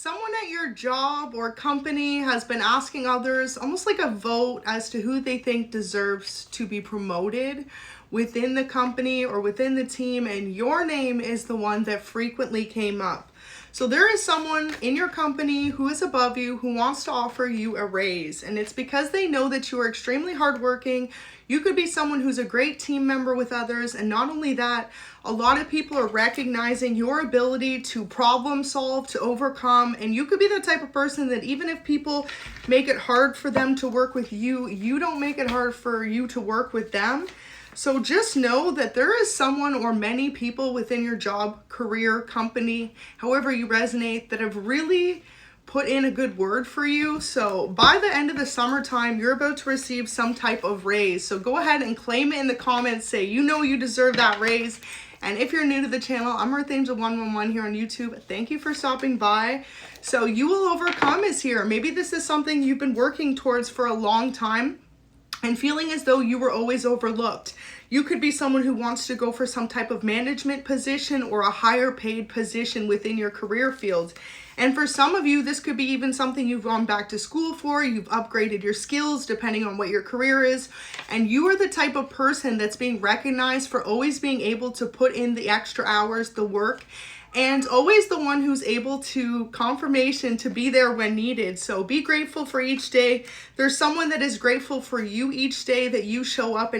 Someone at your job or company has been asking others, almost like a vote, as to who they think deserves to be promoted within the company or within the team, and your name is the one that frequently came up. So there is someone in your company who is above you who wants to offer you a raise, and it's because they know that you are extremely hardworking. You could be someone who's a great team member with others, and not only that, a lot of people are recognizing your ability to problem solve, to overcome, and you could be the type of person that even if people make it hard for them to work with you, you don't make it hard for you to work with them. So just know that there is someone or many people within your job, career, company, however you resonate, that have really put in a good word for you. So by the end of the summertime, you're about to receive some type of raise. So go ahead and claim it in the comments. Say, you know, you deserve that raise. And if you're new to the channel, I'm ᴛᴜ111 here on YouTube. Thank you for stopping by. So You Will Overcome is here. Maybe this is something you've been working towards for a long time and feeling as though you were always overlooked. You could be someone who wants to go for some type of management position or a higher paid position within your career field. And for some of you, this could be even something you've gone back to school for, you've upgraded your skills depending on what your career is, and you are the type of person that's being recognized for always being able to put in the extra hours, the work, and always the one who's able to confirmation to be there when needed. So be grateful for each day. There's someone that is grateful for you each day that you show up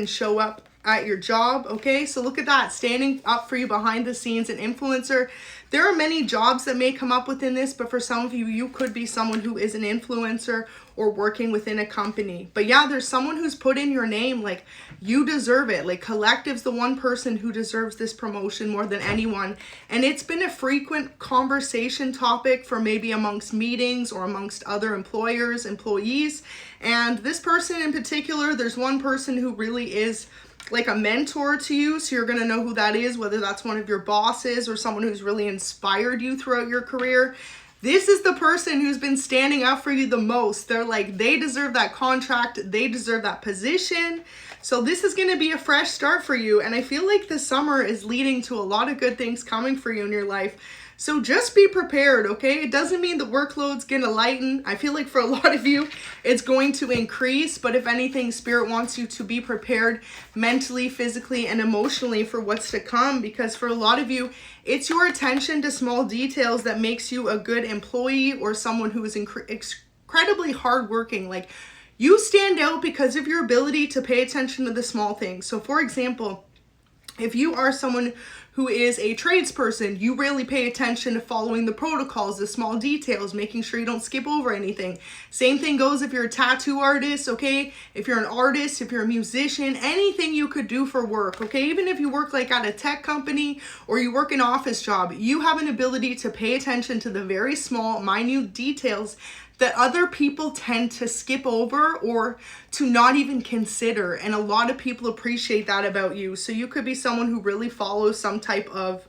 at your job, okay? So look at that, standing up for you behind the scenes, an influencer. There are many jobs that may come up within this, but for some of you, you could be someone who is an influencer or working within a company. But yeah, there's someone who's put in your name, like you deserve it. Like Collective's the one person who deserves this promotion more than anyone. And it's been a frequent conversation topic for maybe amongst meetings or amongst other employers, employees. And this person in particular, there's one person who really is like a mentor to you, so you're going to know who that is, whether that's one of your bosses or someone who's really inspired you throughout your career. This is the person who's been standing up for you the most. They're like, they deserve that contract, they deserve that position. So this is going to be a fresh start for you, and I feel like the summer is leading to a lot of good things coming for you in your life. So just be prepared, okay? It doesn't mean the workload's gonna lighten. I feel like for a lot of you, it's going to increase, but if anything, Spirit wants you to be prepared mentally, physically, and emotionally for what's to come, because for a lot of you, it's your attention to small details that makes you a good employee or someone who is incredibly hardworking. Like, you stand out because of your ability to pay attention to the small things. So for example, if you are someone who is a tradesperson, you really pay attention to following the protocols, the small details, making sure you don't skip over anything. Same thing goes if you're a tattoo artist, okay? If you're an artist, if you're a musician, anything you could do for work, okay? Even if you work like at a tech company or you work an office job, you have an ability to pay attention to the very small, minute details that other people tend to skip over or to not even consider. And a lot of people appreciate that about you. So you could be someone who really follows some type of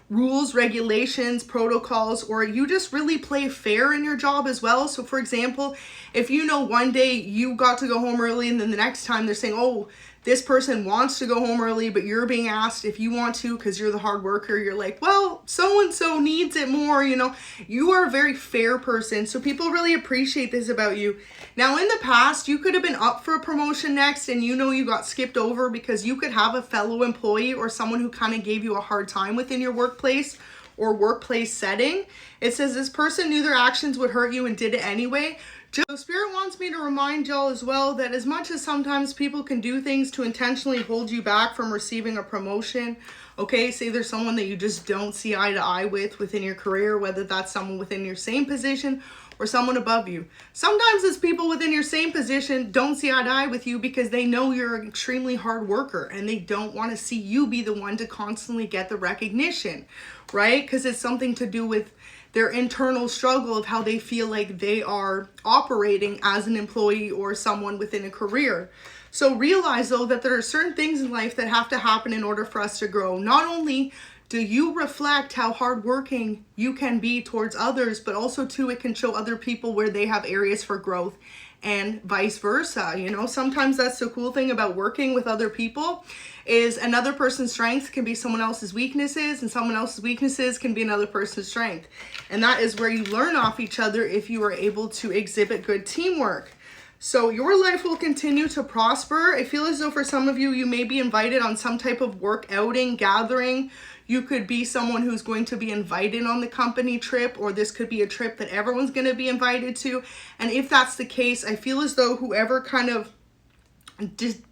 rules, regulations, protocols, or you just really play fair in your job as well. So for example, if you know one day you got to go home early and then the next time they're saying, oh, this person wants to go home early, but you're being asked if you want to because you're the hard worker, you're like, well, so-and-so needs it more, you know. You are a very fair person, so people really appreciate this about you. Now, in the past, you could have been up for a promotion next and you know you got skipped over because you could have a fellow employee or someone who kind of gave you a hard time within your workplace or workplace setting. It says this person knew their actions would hurt you and did it anyway. So Spirit wants me to remind y'all as well that as much as sometimes people can do things to intentionally hold you back from receiving a promotion, okay, say there's someone that you just don't see eye to eye with within your career, whether that's someone within your same position or someone above you. Sometimes it's people within your same position don't see eye to eye with you because they know you're an extremely hard worker and they don't want to see you be the one to constantly get the recognition, right? Because it's something to do with their internal struggle of how they feel like they are operating as an employee or someone within a career. So realize though that there are certain things in life that have to happen in order for us to grow. Not only Do you reflect how hardworking you can be towards others, but also too, it can show other people where they have areas for growth and vice versa. You know, sometimes that's the cool thing about working with other people is another person's strength can be someone else's weaknesses, and someone else's weaknesses can be another person's strength. And that is where you learn off each other if you are able to exhibit good teamwork. So your life will continue to prosper. I feel as though for some of you, you may be invited on some type of work outing, gathering. You could be someone who's going to be invited on the company trip, or this could be a trip that everyone's going to be invited to. And if that's the case, I feel as though whoever kind of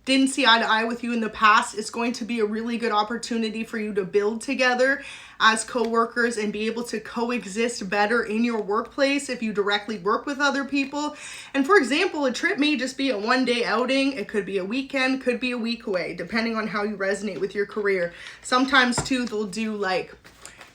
didn't see eye to eye with you in the past, it's going to be a really good opportunity for you to build together as co-workers and be able to coexist better in your workplace if you directly work with other people. And for example, a trip may just be a one-day outing. It could be a weekend, could be a week away, depending on how you resonate with your career. Sometimes too, they'll do like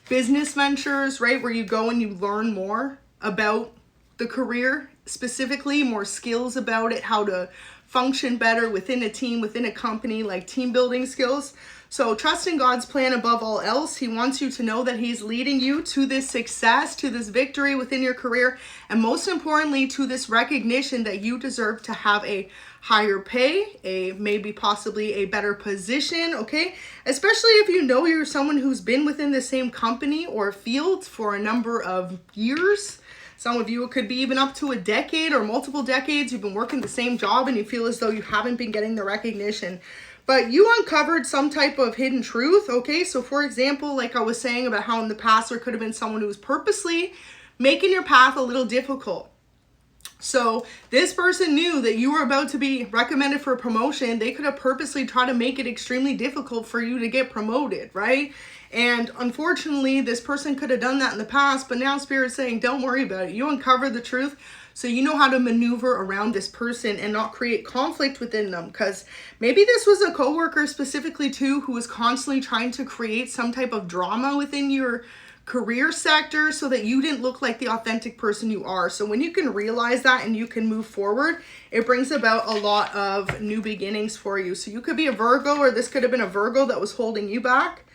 business ventures, right? Where you go and you learn more about the career, specifically more skills about it, how to function better within a team, within a company, like team building skills. So trust in God's plan above all else. He wants you to know that he's leading you to this success, to this victory within your career, and most importantly, to this recognition that you deserve to have a higher pay, maybe possibly a better position, okay? Especially if you know you're someone who's been within the same company or field for a number of years. Some of you, it could be even up to a decade or multiple decades. You've been working the same job and you feel as though you haven't been getting the recognition. But you uncovered some type of hidden truth, okay? So for example, like I was saying about how in the past there could have been someone who was purposely making your path a little difficult. So this person knew that you were about to be recommended for a promotion. They could have purposely tried to make it extremely difficult for you to get promoted, right? And unfortunately, this person could have done that in the past, but now Spirit's saying, don't worry about it. You uncovered the truth, so you know how to maneuver around this person and not create conflict within them. Because maybe this was a coworker specifically too, who was constantly trying to create some type of drama within your career sector so that you didn't look like the authentic person you are. So when you can realize that and you can move forward, it brings about a lot of new beginnings for you. So you could be a Virgo, or this could have been a Virgo that was holding you back.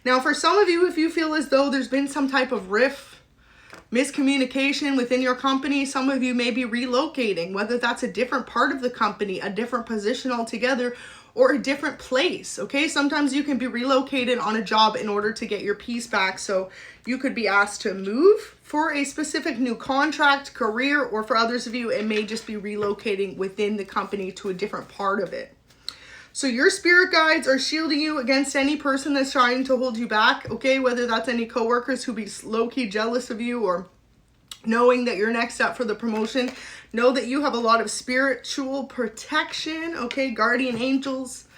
Now, for some of you, if you feel as though there's been some type of rift, miscommunication within your company, some of you may be relocating, whether that's a different part of the company, a different position altogether, or a different place, okay? Sometimes you can be relocated on a job in order to get your peace back. So you could be asked to move for a specific new contract, career, or for others of you, it may just be relocating within the company to a different part of it. So your spirit guides are shielding you against any person that's trying to hold you back, okay? Whether that's any coworkers who be low-key jealous of you, or knowing that you're next up for the promotion. Know that you have a lot of spiritual protection, okay? Guardian angels,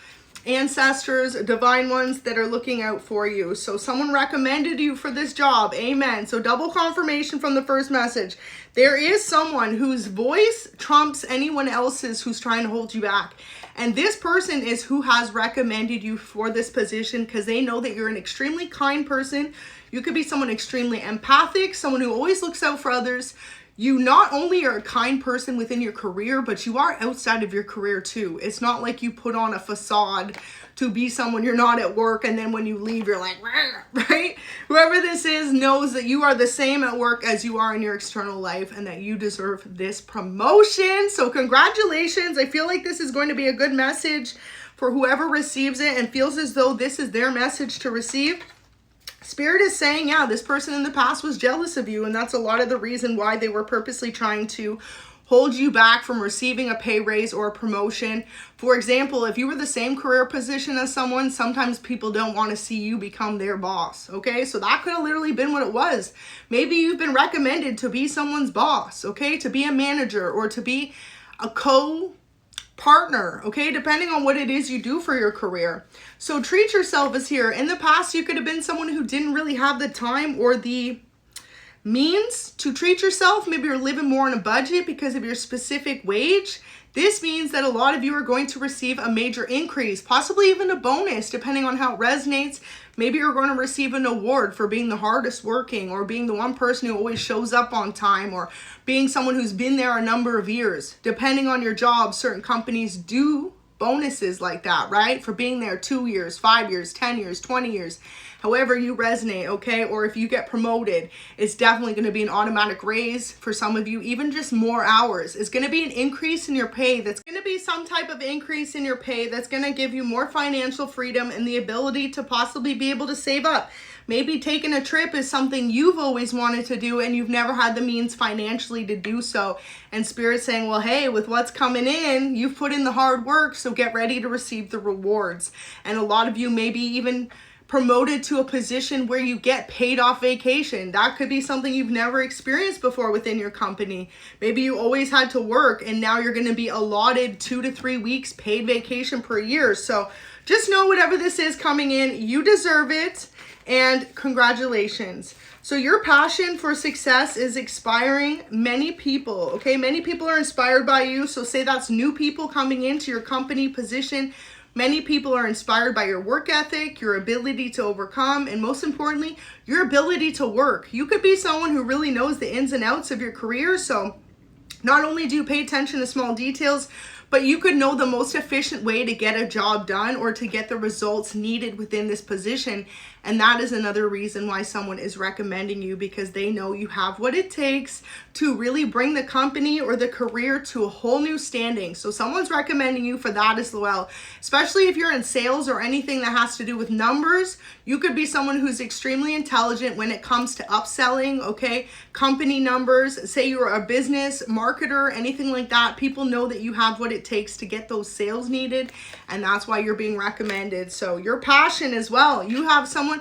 ancestors, divine ones that are looking out for you. So someone recommended you for this job. Amen. So double confirmation from the first message. There is someone whose voice trumps anyone else's who's trying to hold you back. And this person is who has recommended you for this position because they know that you're an extremely kind person. You could be someone extremely empathic, someone who always looks out for others. You not only are a kind person within your career, but you are outside of your career too. It's not like you put on a facade to be someone you're not at work, and then when you leave, you're like, right? Whoever this is knows that you are the same at work as you are in your external life, and that you deserve this promotion. So congratulations. I feel like this is going to be a good message for whoever receives it and feels as though this is their message to receive. Spirit is saying, yeah, this person in the past was jealous of you, and that's a lot of the reason why they were purposely trying to hold you back from receiving a pay raise or a promotion. For example, if you were the same career position as someone, sometimes people don't want to see you become their boss, okay? So that could have literally been what it was. Maybe you've been recommended to be someone's boss, okay? To be a manager or to be a partner, okay, depending on what it is you do for your career. So treat yourself as here. In the past, you could have been someone who didn't really have the time or the means to treat yourself. Maybe you're living more on a budget because of your specific wage. This means that a lot of you are going to receive a major increase, possibly even a bonus, depending on how it resonates. Maybe you're going to receive an award for being the hardest working, or being the one person who always shows up on time, or being someone who's been there a number of years. Depending on your job, certain companies do bonuses like that, right? For being there 2 years, 5 years, 10 years, 20 years, however you resonate, okay? Or if you get promoted, it's definitely going to be an automatic raise for some of you, even just more hours. It's going to be an increase in your pay. That's going to be some type of increase in your pay that's going to give you more financial freedom and the ability to possibly be able to save up. Maybe taking a trip is something you've always wanted to do and you've never had the means financially to do so. And Spirit's saying, well, hey, with what's coming in, you've put in the hard work, so get ready to receive the rewards. And a lot of you maybe even promoted to a position where you get paid off vacation. That could be something you've never experienced before within your company. Maybe you always had to work and now you're going to be allotted 2 to 3 weeks paid vacation per year. So just know whatever this is coming in, you deserve it. And congratulations. So your passion for success is inspiring many people, okay? Many people are inspired by you. So say that's new people coming into your company position. Many people are inspired by your work ethic, your ability to overcome, and most importantly, your ability to work. You could be someone who really knows the ins and outs of your career. So not only do you pay attention to small details, but you could know the most efficient way to get a job done or to get the results needed within this position. And that is another reason why someone is recommending you, because they know you have what it takes to really bring the company or the career to a whole new standing. So someone's recommending you for that as well. Especially if you're in sales or anything that has to do with numbers, you could be someone who's extremely intelligent when it comes to upselling, okay? Company numbers, say you're a business marketer, anything like that. People know that you have what it takes to get those sales needed, and that's why you're being recommended. So your passion as well, you have someone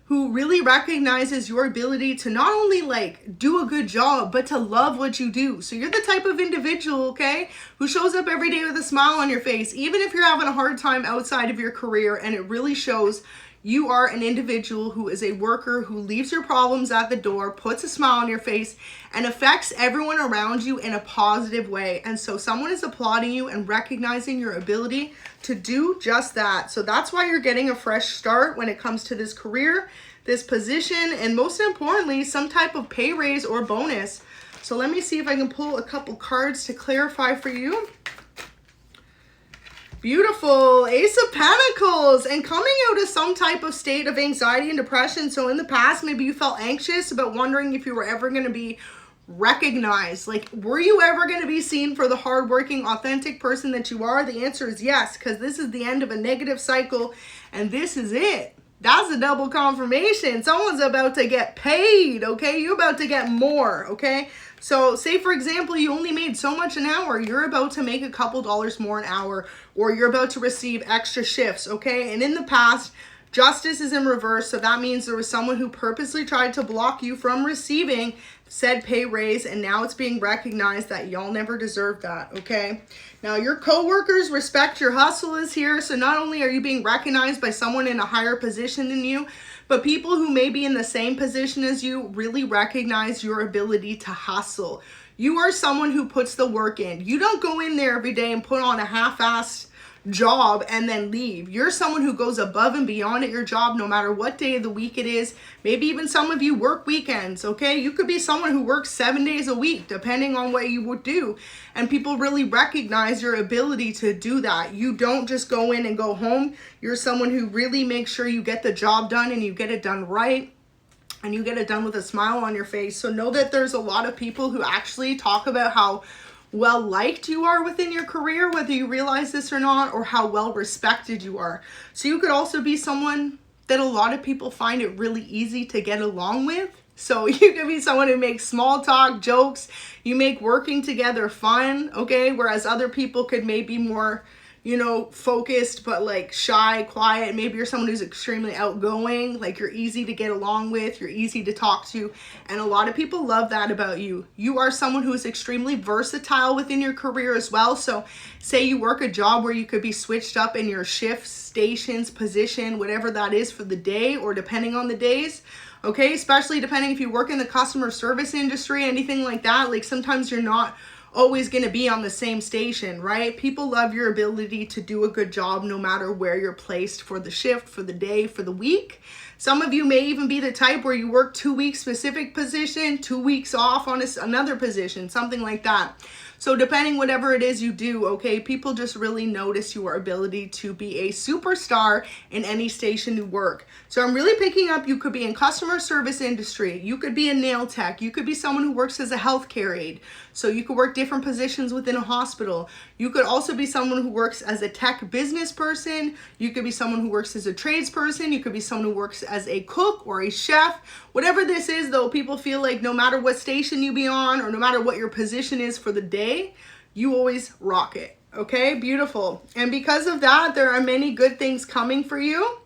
who really recognizes your ability to not only like do a good job, but to love what you do. So you're the type of individual, okay, who shows up every day with a smile on your face, even if you're having a hard time outside of your career, and it really shows. You are an individual who is a worker who leaves your problems at the door, puts a smile on your face, and affects everyone around you in a positive way. And so someone is applauding you and recognizing your ability to do just that. So that's why you're getting a fresh start when it comes to this career, this position, and most importantly, some type of pay raise or bonus. So let me see if I can pull a couple cards to clarify for you. Beautiful. Ace of Pentacles, and coming out of some type of state of anxiety and depression. So in the past, maybe you felt anxious about wondering if you were ever going to be recognized. Like, were you ever going to be seen for the hardworking, authentic person that you are? The answer is yes, because this is the end of a negative cycle, and this is it. That's a double confirmation. Someone's about to get paid, okay? You're about to get more, okay? So say, for example, you only made so much an hour. You're about to make a couple dollars more an hour, or you're about to receive extra shifts, okay? And in the past, justice is in reverse. So that means there was someone who purposely tried to block you from receiving said pay raise, and now it's being recognized that y'all never deserved that, okay? Now, your coworkers respect your hustle is here. So not only are you being recognized by someone in a higher position than you, but people who may be in the same position as you really recognize your ability to hustle. You are someone who puts the work in. You don't go in there every day and put on a half-assed job and then leave. You're someone who goes above and beyond at your job no matter what day of the week it is. Maybe even some of you work weekends, okay? You could be someone who works 7 days a week depending on what you would do, and people really recognize your ability to do that. You don't just go in and go home. You're someone who really makes sure you get the job done and you get it done right, and you get it done with a smile on your face. So know that there's a lot of people who actually talk about how well liked you are within your career, whether you realize this or not, or how well respected you are. So you could also be someone that a lot of people find it really easy to get along with. So you could be someone who makes small talk, jokes, you make working together fun, okay? Whereas other people could maybe more, you know, focused, but like shy, quiet. Maybe you're someone who's extremely outgoing, like you're easy to get along with, you're easy to talk to, and a lot of people love that about you. You are someone who is extremely versatile within your career as well. So say you work a job where you could be switched up in your shifts, stations, position, whatever that is for the day, or depending on the days, okay? Especially depending if you work in the customer service industry, anything like that. Like sometimes you're not always going to be on the same station, right? People love your ability to do a good job no matter where you're placed for the shift, for the day, for the week. Some of you may even be the type where you work 2 weeks specific position, 2 weeks off on another position, something like that. So depending whatever it is you do, okay, people just really notice your ability to be a superstar in any station you work. So I'm really picking up, you could be in customer service industry, you could be a nail tech, you could be someone who works as a healthcare aide. So you could work different positions within a hospital. You could also be someone who works as a tech business person. You could be someone who works as a tradesperson. You could be someone who works as a cook or a chef. Whatever this is though, people feel like no matter what station you be on or no matter what your position is for the day, you always rock it. Okay, beautiful. And because of that, there are many good things coming for you.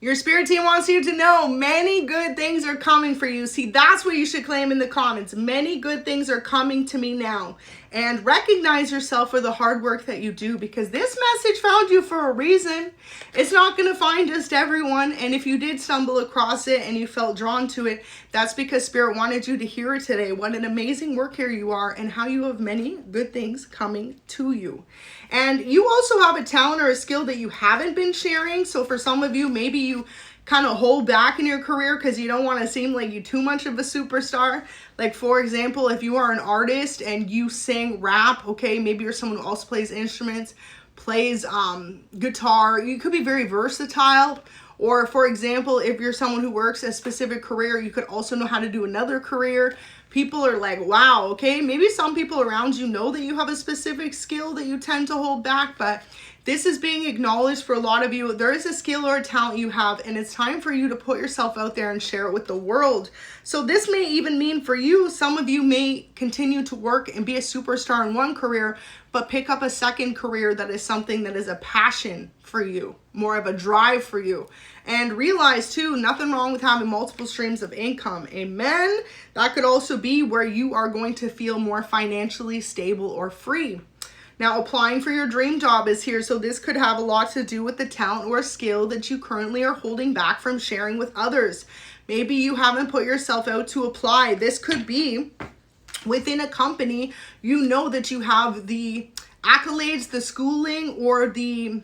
Your spirit team wants you to know many good things are coming for you. See, that's what you should claim in the comments. Many good things are coming to me now. And recognize yourself for the hard work that you do, because this message found you for a reason. It's not going to find just everyone. And if you did stumble across it and you felt drawn to it, that's because Spirit wanted you to hear it today. What an amazing worker you are and how you have many good things coming to you. And you also have a talent or a skill that you haven't been sharing. So for some of you, maybe you kind of hold back in your career because you don't want to seem like you're too much of a superstar. Like for example, if you are an artist and you sing rap, okay, maybe you're someone who also plays instruments, plays guitar, you could be very versatile. Or for example, if you're someone who works a specific career, you could also know how to do another career. People are like, wow, okay, maybe some people around you know that you have a specific skill that you tend to hold back, but this is being acknowledged for a lot of you. There is a skill or a talent you have, and it's time for you to put yourself out there and share it with the world. So this may even mean for you, some of you may continue to work and be a superstar in one career, but pick up a second career that is something that is a passion for you, more of a drive for you. And realize too, nothing wrong with having multiple streams of income. Amen. That could also be where you are going to feel more financially stable or free. Now, applying for your dream job is here. So this could have a lot to do with the talent or skill that you currently are holding back from sharing with others. Maybe you haven't put yourself out to apply. This could be within a company, you know that you have the accolades, the schooling, or the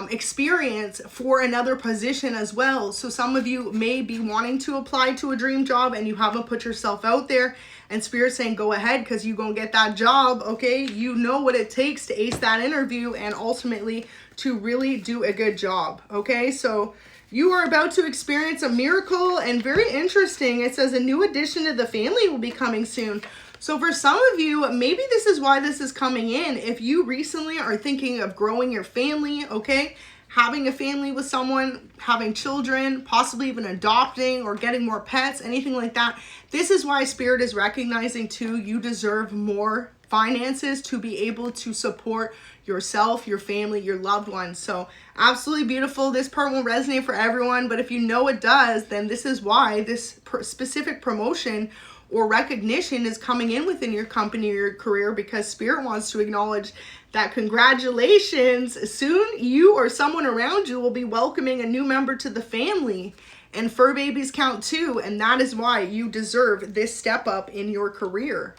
experience for another position as well. So some of you may be wanting to apply to a dream job and you haven't put yourself out there, and Spirit's saying go ahead because you're gonna get that job. Okay, you know what it takes to ace that interview and ultimately to really do a good job. Okay, so you are about to experience a miracle, and very interesting, it says a new addition to the family will be coming soon. So for some of you, maybe this is why this is coming in. If you recently are thinking of growing your family, okay, having a family with someone, having children, possibly even adopting or getting more pets, anything like that, this is why Spirit is recognizing too, you deserve more finances to be able to support yourself, your family, your loved ones. So absolutely beautiful. This part won't resonate for everyone, but if you know it does, then this is why this specific promotion or recognition is coming in within your company or your career, because Spirit wants to acknowledge that congratulations, soon you or someone around you will be welcoming a new member to the family, and fur babies count too, and that is why you deserve this step up in your career.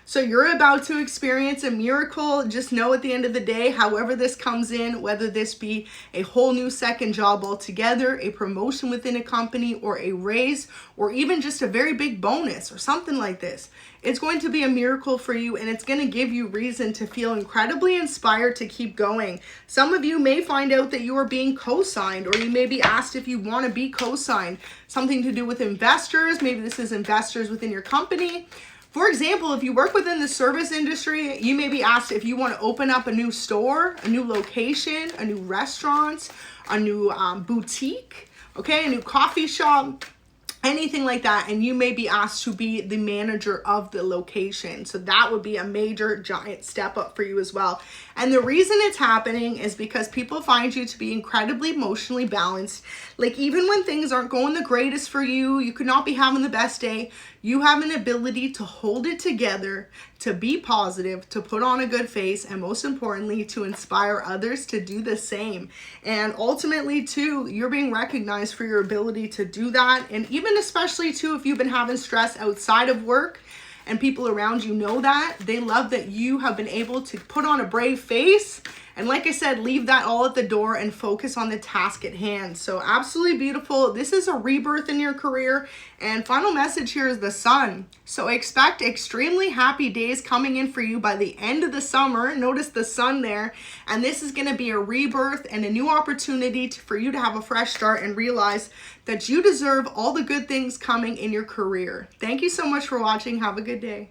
So you're about to experience a miracle. Just know at the end of the day, however this comes in, whether this be a whole new second job altogether, a promotion within a company, or a raise, or even just a very big bonus or something like this, it's going to be a miracle for you, and it's going to give you reason to feel incredibly inspired to keep going. Some of you may find out that you are being co-signed, or you may be asked if you want to be co-signed. Something to do with investors. Maybe this is investors within your company. For example, if you work within the service industry, you may be asked if you want to open up a new store, a new location, a new restaurant, a new boutique, okay, a new coffee shop, anything like that, and you may be asked to be the manager of the location. So that would be a major giant step up for you as well. And the reason it's happening is because people find you to be incredibly emotionally balanced. Like even when things aren't going the greatest for you, you could not be having the best day, you have an ability to hold it together, to be positive, to put on a good face, and most importantly, to inspire others to do the same. And ultimately too, you're being recognized for your ability to do that. And even especially too, if you've been having stress outside of work and people around you know that, they love that you have been able to put on a brave face And like I said, leave that all at the door and focus on the task at hand. So absolutely beautiful. This is a rebirth in your career. And final message here is the sun. So expect extremely happy days coming in for you by the end of the summer. Notice the sun there. And this is going to be a rebirth and a new opportunity for you to have a fresh start and realize that you deserve all the good things coming in your career. Thank you so much for watching. Have a good day.